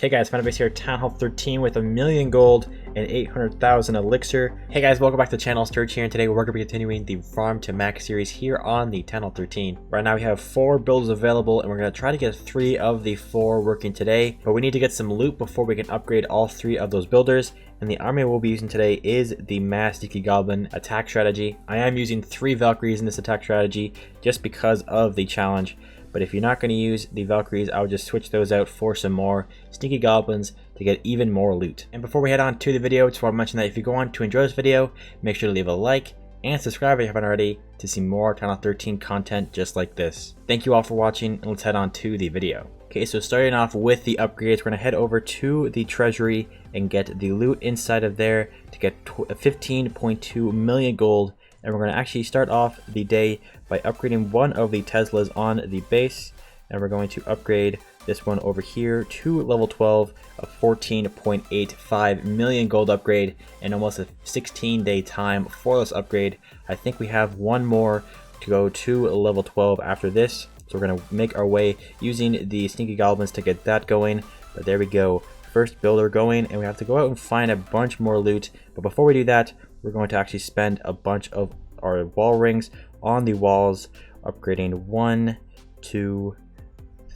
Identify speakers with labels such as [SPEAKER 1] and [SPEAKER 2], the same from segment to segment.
[SPEAKER 1] Okay guys, found a base here at Town Hall 13 with 1,000,000 gold and 800,000 elixir. Hey guys, welcome back to the channel. Sturge here, and today we're going to be continuing the Farm to Max series here on the Town Hall 13. Right now we have 4 builds available, and we're going to try to get 3 of the 4 working today. But we need to get some loot before we can upgrade all 3 of those builders. And the army we'll be using today is the Mass Sneaky Goblin attack strategy. I am using 3 Valkyries in this attack strategy just because of the challenge. But if you're not going to use the Valkyries, I would just switch those out for some more Sneaky Goblins to get even more loot. And before we head on to the video, just want to mention that if you go on to enjoy this video, make sure to leave a like and subscribe if you haven't already to see more Town Hall 13 content just like this. Thank you all for watching, and let's head on to the video. Okay, so starting off with the upgrades, we're going to head over to the treasury and get the loot inside of there to get 15.2 million gold. And we're going to actually start off the day by upgrading one of the Teslas on the base. And we're going to upgrade this one over here to level 12, a 14.85 million gold upgrade, and almost a 16-day time for this upgrade. I think we have one more to go to level 12 after this. So we're going to make our way using the Sneaky Goblins to get that going. But there we go. First builder going, and we have to go out and find a bunch more loot. But before we do that, we're going to actually spend a bunch of our wall rings on the walls, upgrading 1, 2,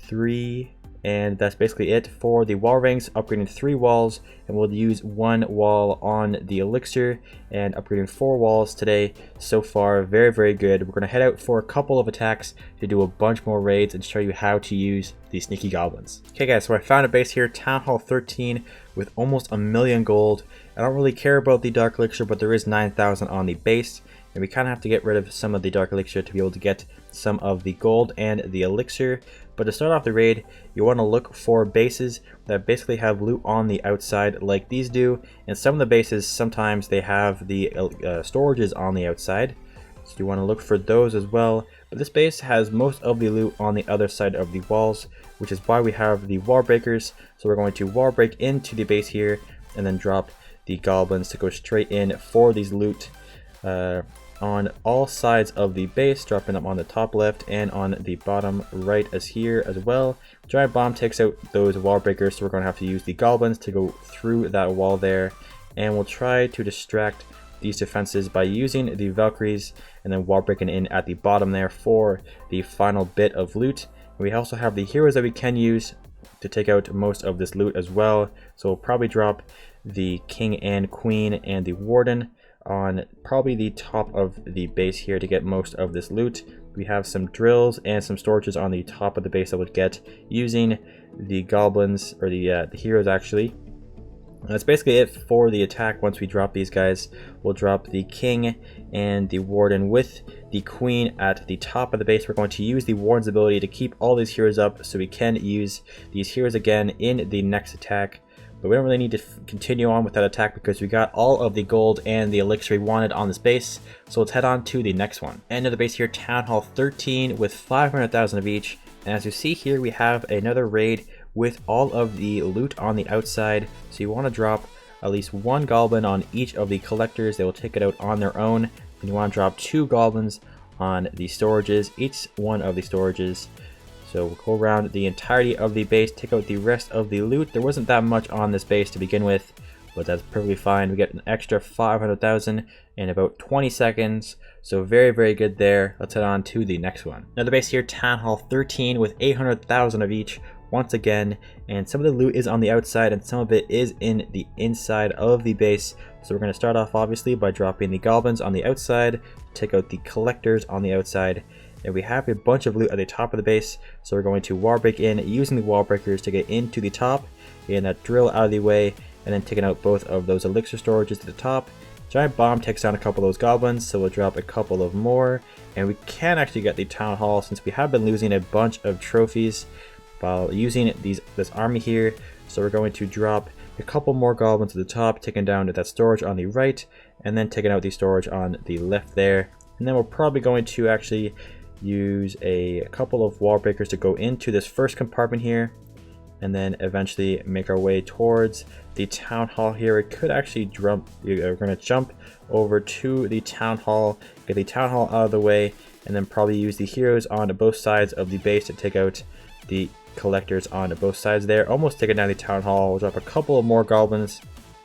[SPEAKER 1] 3, and that's basically it for the wall rings. Upgrading 3 walls, and we'll use 1 wall on the elixir, and upgrading 4 walls today. So far, very, very good. We're going to head out for a couple of attacks to do a bunch more raids and show you how to use the Sneaky Goblins. Okay guys, so I found a base here, Town Hall 13, with almost 1,000,000 gold. I don't really care about the dark elixir, but there is 9,000 on the base, and we kind of have to get rid of some of the dark elixir to be able to get some of the gold and the elixir. But to start off the raid, you want to look for bases that basically have loot on the outside like these do, and some of the bases, sometimes they have the storages on the outside, so you want to look for those as well. But this base has most of the loot on the other side of the walls, which is why we have the wall breakers. So we're going to wall break into the base here and then drop the goblins to go straight in for these loot on all sides of the base, dropping them on the top left and on the bottom right as here as well. Giant bomb takes out those wall breakers, so we're going to have to use the goblins to go through that wall there, and we'll try to distract these defenses by using the Valkyries and then wall breaking in at the bottom there for the final bit of loot. We also have the heroes that we can use to take out most of this loot as well, so we'll probably drop the king and queen and the warden on probably the top of the base here to get most of this loot. We have some drills and some storages on the top of the base that would get using the goblins, or the heroes actually. That's basically it for the attack. Once we drop these guys, we'll drop the king and the warden with the queen at the top of the base. We're going to use the warden's ability to keep all these heroes up so we can use these heroes again in the next attack. But we don't really need to continue on with that attack because we got all of the gold and the elixir we wanted on this base. So let's head on to the next one. End of the base here, Town Hall 13 with 500,000 of each. And as you see here, we have another raid with all of the loot on the outside. So you want to drop at least 1 goblin on each of the collectors. They will take it out on their own. And you want to drop 2 goblins on the storages, each one of the storages. So we'll go around the entirety of the base, take out the rest of the loot. There wasn't that much on this base to begin with, but that's perfectly fine. We get an extra 500,000 in about 20 seconds. So very, very good there. Let's head on to the next one. Another base here, Town Hall 13 with 800,000 of each once again. And some of the loot is on the outside and some of it is in the inside of the base. So we're going to start off obviously by dropping the goblins on the outside, take out the collectors on the outside. And we have a bunch of loot at the top of the base, so we're going to wall break in using the wall breakers to get into the top, getting that drill out of the way, and then taking out both of those elixir storages to the top. Giant bomb takes down a couple of those goblins, so we'll drop a couple of more, and we can actually get the town hall since we have been losing a bunch of trophies while using this army here. So we're going to drop a couple more goblins to the top, taking down that storage on the right, and then taking out the storage on the left there. And then we're probably going to actually use a couple of wall breakers to go into this first compartment here, and then eventually make our way towards the town hall here. It could actually jump. We're going to jump over to the town hall, get the town hall out of the way, and then probably use the heroes on both sides of the base to take out the collectors on both sides there. Almost taking down the town hall. We'll drop a couple of more goblins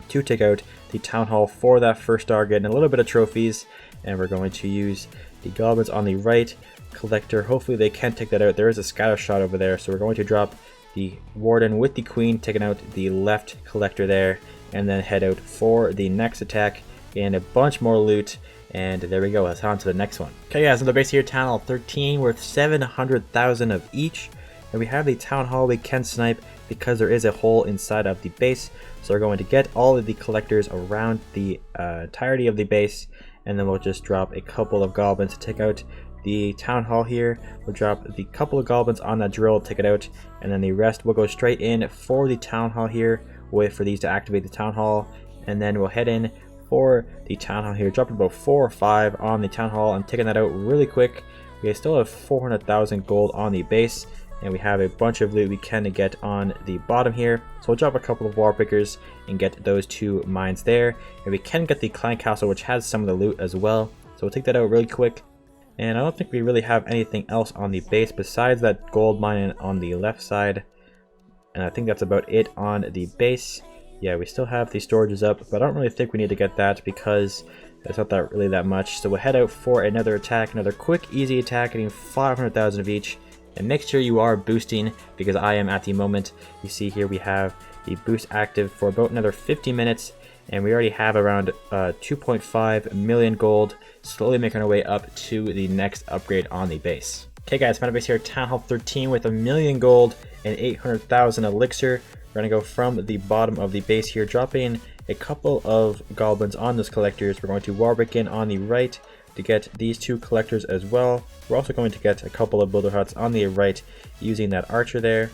[SPEAKER 1] to take out the town hall for that first target and a little bit of trophies. And we're going to use the goblins on the right collector. Hopefully they can take that out. There is a scatter shot over there, so we're going to drop the warden with the queen, taking out the left collector there, and then head out for the next attack and a bunch more loot. And there we go, let's on to the next one. Okay guys, on the base here, town hall 13 worth 700,000 of each, and we have the town hall we can snipe because there is a hole inside of the base. So we're going to get all of the collectors around the entirety of the base, and then we'll just drop a couple of goblins to take out the town hall here. We'll drop the couple of goblins on that drill, take it out, and then the rest will go straight in for the town hall here. Wait for these to activate the town hall, and then we'll head in for the town hall here, dropping about 4 or 5 on the town hall and taking that out really quick. We still have 400,000 gold on the base, and we have a bunch of loot we can get on the bottom here. So we'll drop a couple of wall breakers and get those 2 mines there, and we can get the clan castle, which has some of the loot as well. So we'll take that out really quick. And I don't think we really have anything else on the base besides that gold mine on the left side. And I think that's about it on the base. Yeah, we still have the storages up, but I don't really think we need to get that because it's not that really that much. So we'll head out for another attack, another quick, easy attack, getting 500,000 of each. And make sure you are boosting, because I am at the moment. You see here we have the boost active for about another 50 minutes. And we already have around 2.5 million gold, slowly making our way up to the next upgrade on the base. Okay guys, found a base here, town hall 13 with 1 million gold and 800,000 elixir. We're gonna go from the bottom of the base here, dropping a couple of goblins on those collectors. We're going to wall break in on the right to get these 2 collectors as well. We're also going to get a couple of builder huts on the right using that archer there.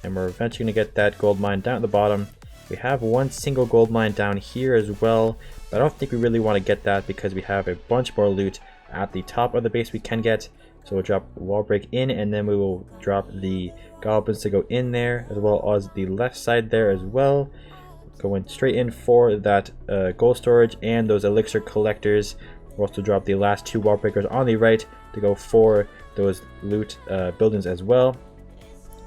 [SPEAKER 1] And we're eventually gonna get that gold mine down at the bottom. We have 1 single gold mine down here as well, but I don't think we really want to get that because we have a bunch more loot at the top of the base we can get. So we'll drop the wall break in, and then we will drop the goblins to go in there, as well as the left side there as well. Going straight in for that gold storage and those elixir collectors. We'll also drop the last 2 wall breakers on the right to go for those loot buildings as well.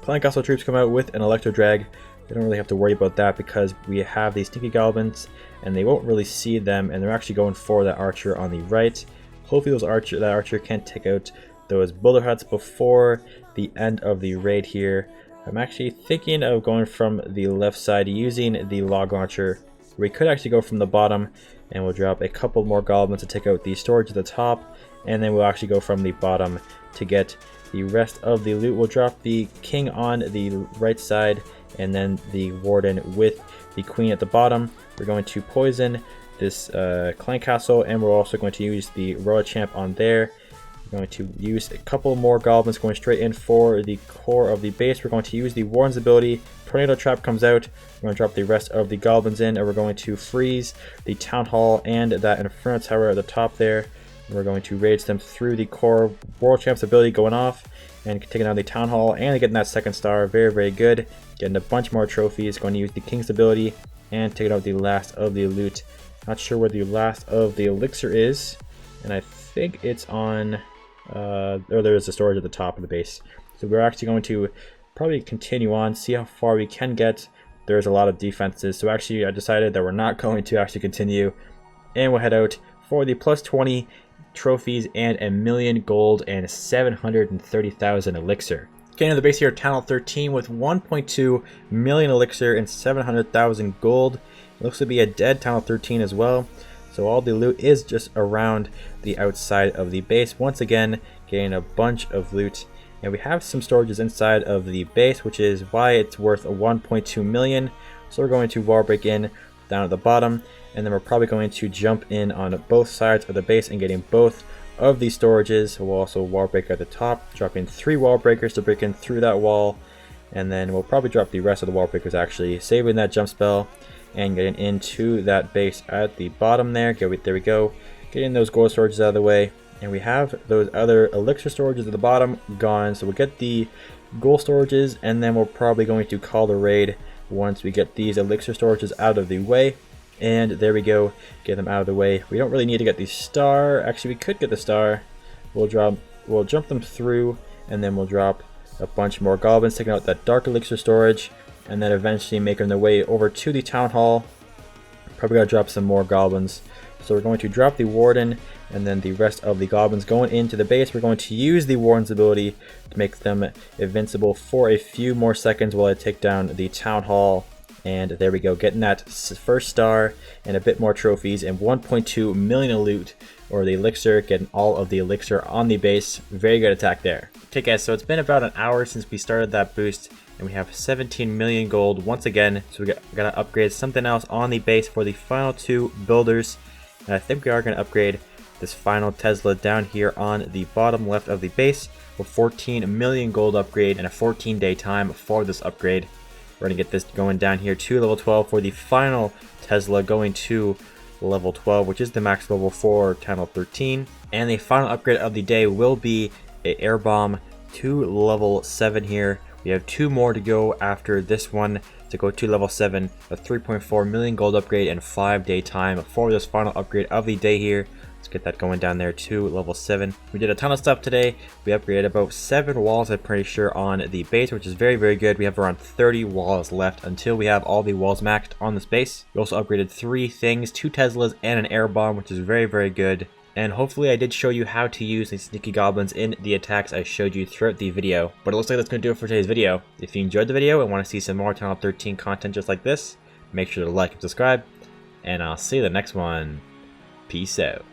[SPEAKER 1] Clan castle troops come out with an electro drag. We don't really have to worry about that because we have these Sneaky Goblins and they won't really see them, and they're actually going for that archer on the right. Hopefully that archer can take out those builder huts before the end of the raid here. I'm actually thinking of going from the left side using the log launcher. We could actually go from the bottom, and we'll drop a couple more goblins to take out the storage at the top, and then we'll actually go from the bottom to get the rest of the loot. We'll drop the king on the right side, and then the warden with the queen at the bottom. We're going to poison this clan castle, and we're also going to use the royal champ on there. We're going to use a couple more goblins going straight in for the core of the base. We're going to use the warden's ability. Tornado trap comes out. We're going to drop the rest of the goblins in, and we're going to freeze the town hall and that inferno tower at the top there. We're going to rage them through the core. World Champ's ability going off and taking out the town hall and getting that 2nd star. Very, very good. Getting a bunch more trophies. Going to use the king's ability and taking out the last of the loot. Not sure where the last of the elixir is, and I think it's on there is a storage at the top of the base. So we're actually going to probably continue on, see how far we can get. There's a lot of defenses, so actually I decided that we're not going to actually continue, and we'll head out for the plus 20 trophies and 1 million gold and 730,000 elixir. Getting to the base here, town hall 13 with 1.2 million elixir and 700,000 gold. It looks to be a dead town hall 13 as well. So all the loot is just around the outside of the base. Once again, getting a bunch of loot. And we have some storages inside of the base, which is why it's worth 1.2 million. So we're going to wall break in down at the bottom, and then we're probably going to jump in on both sides of the base and getting both of these storages. We'll also wall break at the top, dropping 3 wall breakers to break in through that wall, and then we'll probably drop the rest of the wall breakers, actually saving that jump spell and getting into that base at the bottom there. There we go, getting those gold storages out of the way, and we have those other elixir storages at the bottom gone. So we'll get the gold storages, and then we're probably going to call the raid once we get these elixir storages out of the way. And there we go, get them out of the way. We don't really need to get the star. Actually, we could get the star. We'll jump them through, and then we'll drop a bunch more goblins taking out that dark elixir storage, and then eventually making their way over to the town hall. Probably gotta drop some more goblins. So we're going to drop the warden, and then the rest of the goblins going into the base. We're going to use the warden's ability to make them invincible for a few more seconds while I take down the town hall. And there we go, getting that first star and a bit more trophies and 1.2 million of loot, or the elixir, getting all of the elixir on the base. Very good attack there. Okay guys, so it's been about an hour since we started that boost, and we have 17 million gold once again. So we gotta upgrade something else on the base for the final 2 builders. And I think we are gonna upgrade this final Tesla down here on the bottom left of the base with 14 million gold upgrade and a 14-day time for this upgrade. We're going to get this going down here to level 12 for the final Tesla going to level 12, which is the max level for Channel 13. And the final upgrade of the day will be an air bomb to level 7 here. We have 2 more to go after this one to go to level 7, a 3.4 million gold upgrade and 5-day time for this final upgrade of the day here. Let's get that going down there to level 7. We did a ton of stuff today. We upgraded about 7 walls, I'm pretty sure, on the base, which is very, very good. We have around 30 walls left until we have all the walls maxed on this base. We also upgraded 3 things, 2 Teslas and an air bomb, which is very, very good. And hopefully I did show you how to use the Sneaky Goblins in the attacks I showed you throughout the video. But it looks like that's going to do it for today's video. If you enjoyed the video and want to see some more Channel 13 content just like this, make sure to like and subscribe. And I'll see you in the next one. Peace out.